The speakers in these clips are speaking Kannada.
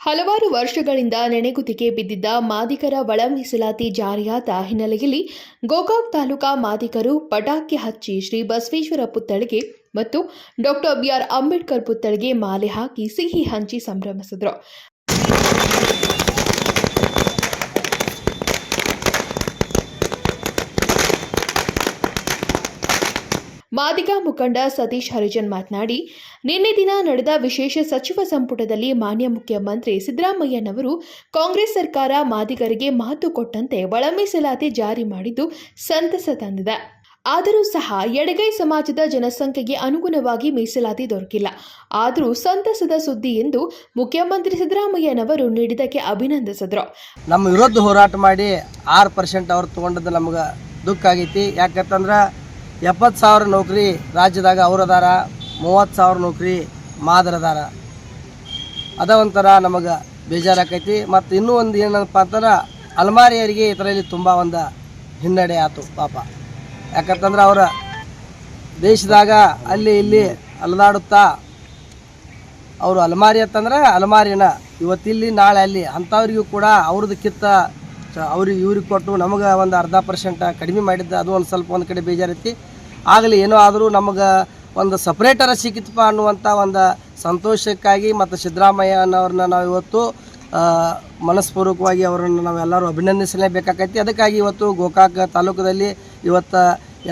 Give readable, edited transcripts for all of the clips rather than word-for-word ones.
ಹಲವಾರು ವರ್ಷಗಳಿಂದ ನೆನೆಗುದಿಗೆ ಬಿದ್ದಿದ್ದ ಮಾದಿಗರ ಒಳ ಮೀಸಲಾತಿ ಜಾರಿಯಾದ ಹಿನ್ನೆಲೆಯಲ್ಲಿ ಗೋಕಾಕ್ ತಾಲೂಕಾ ಮಾದಿಗರು ಪಟಾಕಿ ಹಚ್ಚಿ ಶ್ರೀ ಬಸವೇಶ್ವರ ಪುತ್ಥಳಿಗೆ ಮತ್ತು ಡಾಕ್ಟರ್ ಬಿ.ಆರ್. ಅಂಬೇಡ್ಕರ್ ಪುತ್ಥಳಿಗೆ ಮಾಲೆ ಹಾಕಿ ಸಿಹಿ ಹಂಚಿ ಸಂಭ್ರಮಿಸಿದರು. ಮಾದಿಗ ಮುಖಂಡ ಸತೀಶ್ ಹರಿಜನ್ ಮಾತನಾಡಿ, ನಿನ್ನೆ ದಿನ ನಡೆದ ವಿಶೇಷ ಸಚಿವ ಸಂಪುಟದಲ್ಲಿ ಮಾನ್ಯ ಮುಖ್ಯಮಂತ್ರಿ ಸಿದ್ದರಾಮಯ್ಯನವರು ಕಾಂಗ್ರೆಸ್ ಸರ್ಕಾರ ಮಾದಿಗರಿಗೆ ಮಾತು ಕೊಟ್ಟಂತೆ ಒಳ ಮೀಸಲಾತಿ ಜಾರಿ ಮಾಡಿದ್ದು ಸಂತಸ ತಂದಿದೆ. ಆದರೂ ಸಹ ಎಡಗೈ ಸಮಾಜದ ಜನಸಂಖ್ಯೆಗೆ ಅನುಗುಣವಾಗಿ ಮೀಸಲಾತಿ ದೊರಕಿಲ್ಲ. ಆದರೂ ಸಂತಸದ ಸುದ್ದಿ ಎಂದು ಮುಖ್ಯಮಂತ್ರಿ ಸಿದ್ದರಾಮಯ್ಯನವರು ನೀಡಿದ್ದಕ್ಕೆ ಅಭಿನಂದಿಸಿದರು. ನಮ್ಮ ವಿರುದ್ಧ ಹೋರಾಟ ಮಾಡಿ 6% ಅವ್ರು ತಗೊಂಡದ್ದು ನಮಗೆ ದುಃಖ ಆಗೈತಿ. ಯಾಕಂತಂದ್ರೆ 70,000 ನೌಕರಿ ರಾಜ್ಯದಾಗ ಅವರದಾರ, 30,000 ನೌಕರಿ ಮಾದರದಾರ. ಅದ ಒಂಥರ ನಮಗೆ ಬೇಜಾರಾಕೈತಿ. ಮತ್ತು ಇನ್ನೂ ಒಂದು ಏನಪ್ಪ ಅಂತಂದ್ರೆ ಅಲ್ಮಾರಿಯರಿಗೆ ಇದರಲ್ಲಿ ತುಂಬ ಒಂದು ಹಿನ್ನಡೆ ಆಯ್ತು ಪಾಪ. ಯಾಕಂತಂದ್ರೆ ಅವರ ದೇಶದಾಗ ಅಲ್ಲಿ ಇಲ್ಲಿ ಅಲದಾಡುತ್ತಾ ಅವರು ಅಲ್ಮಾರಿ ಅಂತಂದ್ರೆ ಅಲ್ಮಾರಿನ ಇವತ್ತಿಲ್ಲಿ ನಾಳೆ ಅಲ್ಲಿ ಅಂಥವ್ರಿಗೂ ಕೂಡ ಅವ್ರದ್ದು ಕಿತ್ತ ಅವ್ರಿಗೆ ಇವ್ರಿಗೆ ಕೊಟ್ಟು ನಮಗೆ ಒಂದು 40% ಕಡಿಮೆ ಮಾಡಿದ್ದ ಅದು ಒಂದು ಸ್ವಲ್ಪ ಒಂದು ಕಡೆ ಬೇಜಾರೈತಿ. ಆಗಲಿ ಏನೋ ಆದರೂ ನಮಗೆ ಒಂದು ಸಪ್ರೇಟರ ಸಿಕ್ಕಿತಪ್ಪ ಅನ್ನುವಂಥ ಒಂದು ಸಂತೋಷಕ್ಕಾಗಿ ಮತ್ತು ಸಿದ್ದರಾಮಯ್ಯನವ್ರನ್ನ ನಾವು ಇವತ್ತು ಮನಸ್ಪೂರ್ವಕವಾಗಿ ಅವರನ್ನು ನಾವೆಲ್ಲರೂ ಅಭಿನಂದಿಸಲೇಬೇಕಾಗೈತಿ. ಅದಕ್ಕಾಗಿ ಇವತ್ತು ಗೋಕಾಕ್ ತಾಲೂಕದಲ್ಲಿ ಇವತ್ತು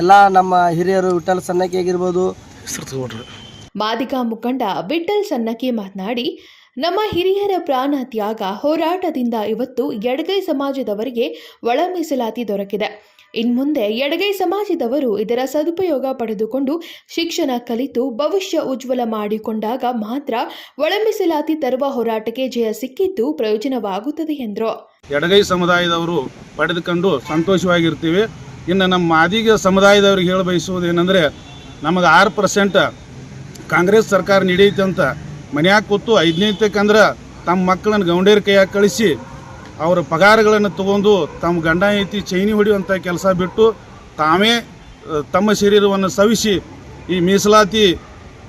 ಎಲ್ಲ ನಮ್ಮ ಹಿರಿಯರು ವಿಠಲ್ ಸನ್ನಕಿ ಆಗಿರ್ಬೋದು, ಮಾದಿಗ ಮುಖಂಡ ವಿಠಲ್ ಸನ್ನಕಿ ಮಾತನಾಡಿ, ನಮ್ಮ ಹಿರಿಯರ ಪ್ರಾಣ ತ್ಯಾಗ ಹೋರಾಟದಿಂದ ಇವತ್ತು ಎಡಗೈ ಸಮಾಜದವರಿಗೆ ಒಳ ಮೀಸಲಾತಿ ದೊರಕಿದೆ. ಇನ್ಮುಂದೆ ಎಡಗೈ ಸಮಾಜದವರು ಇದರ ಸದುಪಯೋಗ ಪಡೆದುಕೊಂಡು ಶಿಕ್ಷಣ ಕಲಿತು ಭವಿಷ್ಯ ಉಜ್ವಲ ಮಾಡಿಕೊಂಡಾಗ ಮಾತ್ರ ಒಳ ಮೀಸಲಾತಿ ತರುವ ಹೋರಾಟಕ್ಕೆ ಜಯ ಸಿಕ್ಕಿದ್ದು ಪ್ರಯೋಜನವಾಗುತ್ತದೆ ಎಂದರು. ಎಡಗೈ ಸಮುದಾಯದವರು ಪಡೆದುಕೊಂಡು ಸಂತೋಷವಾಗಿರ್ತೀವಿ. ಇನ್ನು ನಮ್ಮ ಮಾದಿಗ ಸಮುದಾಯದವ್ರಿಗೆ ಹೇಳ ಬಯಸುವುದೇನೆಂದರೆ, ನಮಗೆ 6% ಕಾಂಗ್ರೆಸ್ ಸರ್ಕಾರ ನೀಡೈತೆ ಅಂತ ಮನ್ಯಾಗ ಕೂತು 5ನೇತಕ್ಕಂದ್ರೆ ತಮ್ಮ ಮಕ್ಕಳನ್ನು ಗೌಂಡೇರ ಕೈಯಾಗ ಕಳಿಸಿ ಅವರ ಪಗಾರಗಳನ್ನು ತಗೊಂಡು ತಮ್ಮ ಗಂಡ ಐತಿ ಚೈನಿ ಹೊಡೆಯುವಂಥ ಕೆಲಸ ಬಿಟ್ಟು ತಾವೇ ತಮ್ಮ ಶರೀರವನ್ನು ಸವಿಸಿ ಈ ಮೀಸಲಾತಿ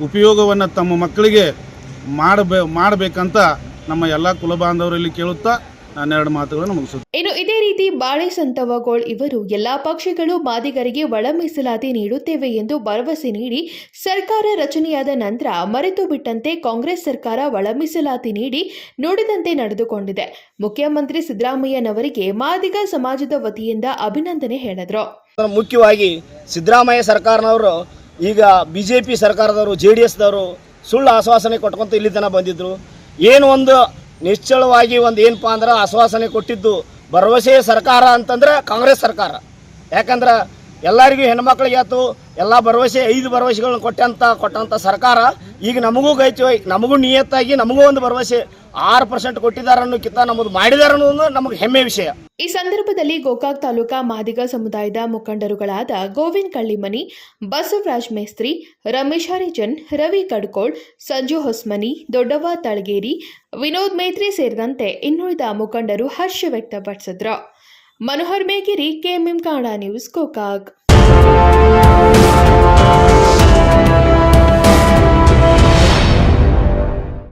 ಉಪಯೋಗವನ್ನು ತಮ್ಮ ಮಕ್ಕಳಿಗೆ ಮಾಡಬೇಕಂತ ನಮ್ಮ ಎಲ್ಲ ಕುಲಬಾಂಧವರಲ್ಲಿ ಕೇಳುತ್ತಾ ನಾನು 2 ಮಾತುಗಳನ್ನು ಮುಗಿಸುತ್ತೇನೆ. ಇನ್ನು ಇದೇ ರೀತಿ ಬಾಳೆ ಸಂತವಗೋಳ್ ಇವರು ಎಲ್ಲಾ ಪಕ್ಷಗಳು ಮಾದಿಗರಿಗೆ ಒಳ ಮೀಸಲಾತಿ ನೀಡುತ್ತೇವೆ ಎಂದು ಭರವಸೆ ನೀಡಿ ಸರ್ಕಾರ ರಚನೆಯಾದ ನಂತರ ಮರೆತು ಬಿಟ್ಟಂತೆ ಕಾಂಗ್ರೆಸ್ ಸರ್ಕಾರ ಒಳ ಮೀಸಲಾತಿ ನೀಡಿ ನುಡಿದಂತೆ ನಡೆದುಕೊಂಡಿದೆ. ಮುಖ್ಯಮಂತ್ರಿ ಸಿದ್ದರಾಮಯ್ಯನವರಿಗೆ ಮಾದಿಗ ಸಮಾಜದ ವತಿಯಿಂದ ಅಭಿನಂದನೆ ಹೇಳಿದರು. ಮುಖ್ಯವಾಗಿ ಸಿದ್ದರಾಮಯ್ಯ ಸರ್ಕಾರನವರು ಈಗ BJP ಸರ್ಕಾರದವರು JDSದವರು ಸುಳ್ಳು ಆಶ್ವಾಸನೆ ಕೊಟ್ಕೊಂತ ಇಲ್ಲಿ ತನಕ ಬಂದಿದ್ರು. ಏನು ಒಂದು ನಿಶ್ಚಳವಾಗಿ ಒಂದು ಏನಪ್ಪ ಅಂದ್ರೆ ಆಶ್ವಾಸನೆ ಕೊಟ್ಟಿದ್ದು ಭರವಸೆಯ ಸರ್ಕಾರ ಅಂತಂದ್ರೆ ಕಾಂಗ್ರೆಸ್ ಸರ್ಕಾರ. ಯಾಕಂದ್ರೆ ಎಲ್ಲರಿಗೂ ಹೆಣ್ಮಕ್ಳಿಗೆ ಆಯ್ತು ಎಲ್ಲ ಭರವಸೆ 5 ಭರವಸೆಗಳನ್ನ ಕೊಟ್ಟಂಥ ಸರ್ಕಾರ ಈಗ ನಮಗೂ ನಮಗೂ ನಿಯತ್ತಾಗಿ ನಮಗೂ ಒಂದು ಭರವಸೆ 6% ಕೊಟ್ಟಿದ್ದಾರೆ ಅನ್ನೋಕ್ಕಿಂತ ನಮ್ಮದು ಮಾಡಿದ್ದಾರೆ ಅನ್ನೋದು ನಮಗೆ ಹೆಮ್ಮೆ ವಿಷಯ. ಈ ಸಂದರ್ಭದಲ್ಲಿ ಗೋಕಾಕ್ ತಾಲೂಕಾ ಮಾದಿಗ ಸಮುದಾಯದ ಮುಖಂಡರುಗಳಾದ ಗೋವಿಂದ್ ಕಳ್ಳಿಮನಿ, ಬಸವರಾಜ್ ಮೇಸ್ತ್ರಿ, ರಮೇಶ್ ಹರಿಜನ್, ರವಿ ಕಡ್ಕೋಳ್, ಸಂಜು ಹೊಸ್ಮನಿ, ದೊಡ್ಡವ್ವ ತಳಗೇರಿ, ವಿನೋದ್ ಮೇತ್ರಿ ಸೇರಿದಂತೆ ಇನ್ನುಳಿದ ಮುಖಂಡರು ಹರ್ಷ ವ್ಯಕ್ತಪಡಿಸಿದ್ರು. Manohar Megiri, KMM Kannada news, Gokak.